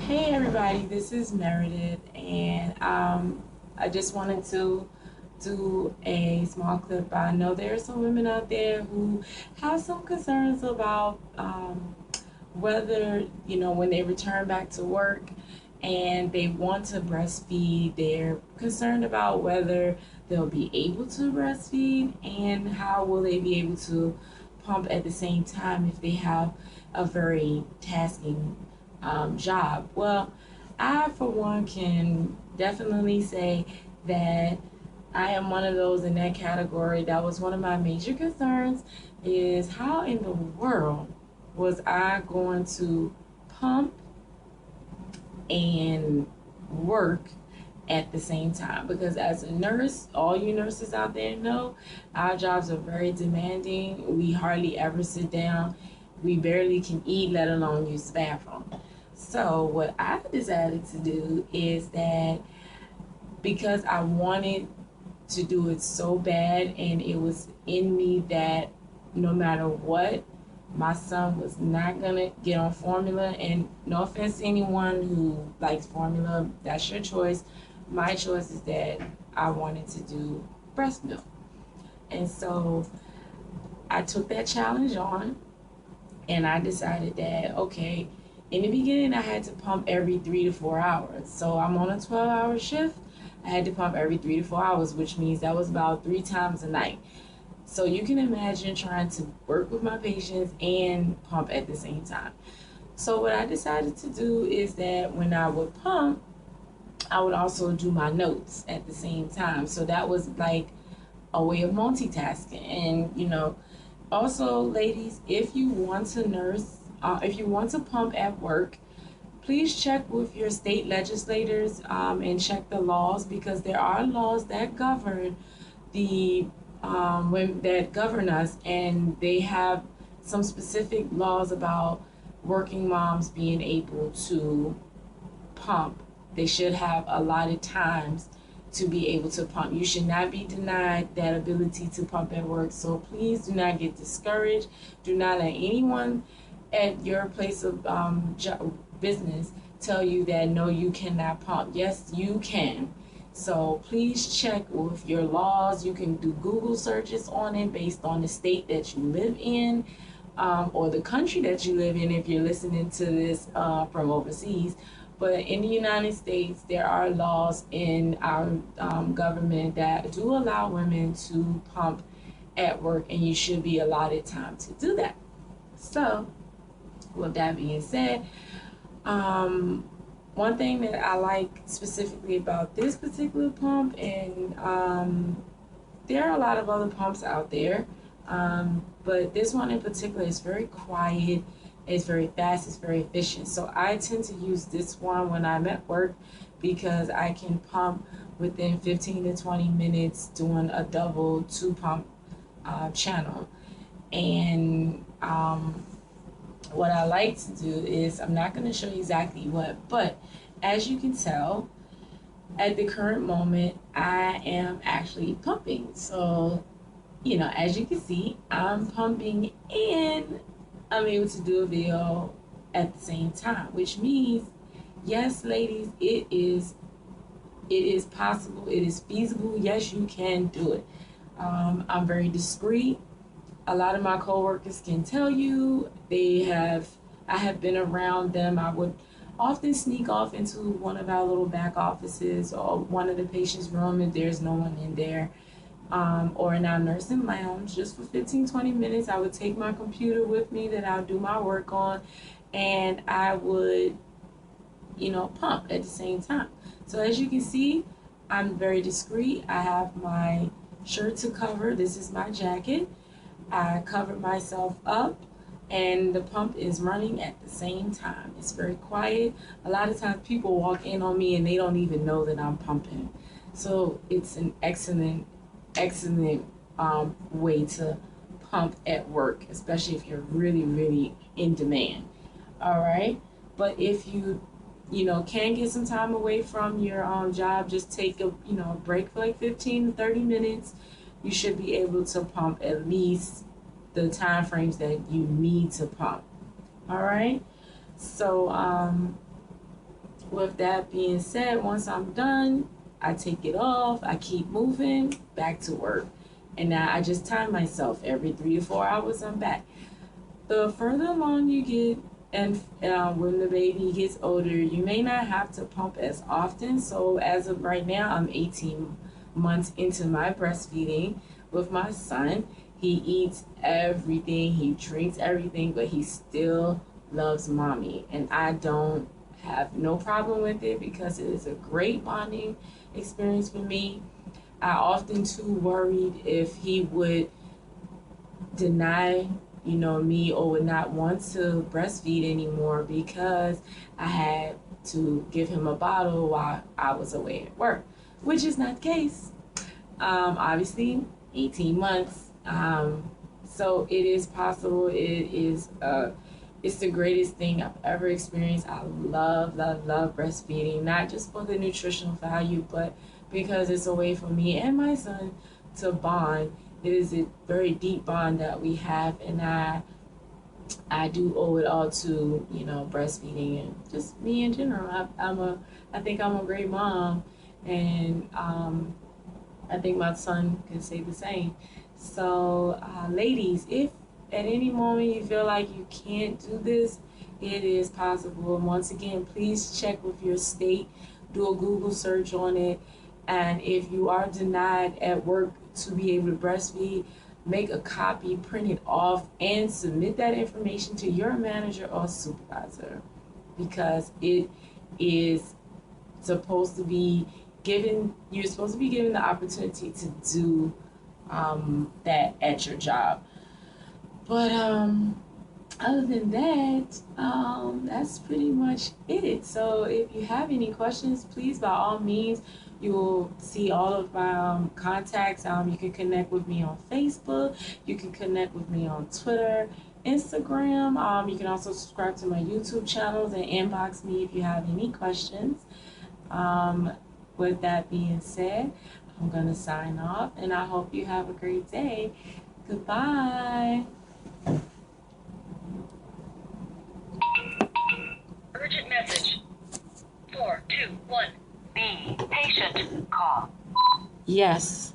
Hey everybody, this is Meredith, and I just wanted to do a small clip. I know there are some women out there who have some concerns about whether, when they return back to work and they want to breastfeed, they're concerned about whether they'll be able to breastfeed and how will they be able to pump at the same time if they have a very tasking job. Well, I, for one, can definitely say that I am one of those in that category. That was one of my major concerns is how in the world was I going to pump and work at the same time? Because as a nurse, all you nurses out there know, our jobs are very demanding. We hardly ever sit down. We barely can eat, let alone use the bathroom. So what I decided to do is that because I wanted to do it so bad and it was in me that no matter what, my son was not gonna get on formula. And no offense to anyone who likes formula, that's your choice. My choice is that I wanted to do breast milk. And so I took that challenge on and I decided that, okay, in the beginning I had to pump every 3 to 4 hours. So I'm on a 12-hour shift. I had to pump every 3 to 4 hours, which means that was about 3 times a night. So you can imagine trying to work with my patients and pump at the same time. So what I decided to do is that when I would pump, I would also do my notes at the same time. So that was like a way of multitasking. And also, ladies, if you want to nurse, if you want to pump at work, please check with your state legislators and check the laws, because there are laws that govern the that govern us, and they have some specific laws about working moms being able to pump. They should have allotted times to be able to pump. You should not be denied that ability to pump at work. So please do not get discouraged. Do not let anyone at your place of business tell you that no, you cannot pump. Yes, you can. So please check with your laws. You can do Google searches on it based on the state that you live in, or the country that you live in if you're listening to this from overseas. But in the United States, there are laws in our government that do allow women to pump at work, and you should be allotted time to do that. So, with that being said, one thing that I like specifically about this particular pump, and there are a lot of other pumps out there, but this one in particular is very quiet, it's very fast, it's very efficient. So I tend to use this one when I'm at work because I can pump within 15 to 20 minutes doing a double two pump channel. And what I like to do is, I'm not going to show you exactly what, but as you can tell, at the current moment, I am actually pumping. So, as you can see, I'm pumping and I'm able to do a video at the same time, which means, yes, ladies, it is possible, it is feasible. Yes, you can do it. I'm very discreet. A lot of my coworkers can tell you I have been around them. I would often sneak off into one of our little back offices or one of the patient's room if there's no one in there, or in our nursing lounge just for 15-20 minutes. I would take my computer with me that I'll do my work on, and I would pump at the same time. So as you can see, I'm very discreet. I have my shirt to cover. This is my jacket. I covered myself up, and the pump is running at the same time. It's very quiet. A lot of times people walk in on me and they don't even know that I'm pumping. So it's an excellent way to pump at work, especially if you're really, really in demand. All right. But if you can get some time away from your job, just take a break for like 15 to 30 minutes. You should be able to pump at least the time frames that you need to pump. All right. So with that being said, once I'm done, I take it off, I keep moving, back to work. And now I just time myself every 3 to 4 hours, I'm back. The further along you get, and when the baby gets older, you may not have to pump as often. So as of right now, I'm 18 months into my breastfeeding with my son. He eats everything, he drinks everything, but he still loves mommy. And I don't have no problem with it because it is a great bonding experience for me. I often too worried if he would deny, me, or would not want to breastfeed anymore because I had to give him a bottle while I was away at work, which is not the case. Obviously, 18 months. So it is possible. It's the greatest thing I've ever experienced. I love, love, love breastfeeding, not just for the nutritional value, but because it's a way for me and my son to bond. It is a very deep bond that we have, and I do owe it all to breastfeeding and just me in general. I think I'm a great mom, and I think my son can say the same. So, ladies, if at any moment you feel like you can't do this, it is possible. And once again, please check with your state, do a Google search on it. And if you are denied at work to be able to breastfeed, make a copy, print it off, and submit that information to your manager or supervisor, because it is supposed to be you're supposed to be given the opportunity to do that at your job. But other than that, that's pretty much it. So if you have any questions, please, by all means, you will see all of my contacts. You can connect with me on Facebook. You can connect with me on Twitter, Instagram. You can also subscribe to my YouTube channels and inbox me if you have any questions. With that being said, I'm going to sign off, and I hope you have a great day. Goodbye. Urgent message. 421. B. Patient call. Yes.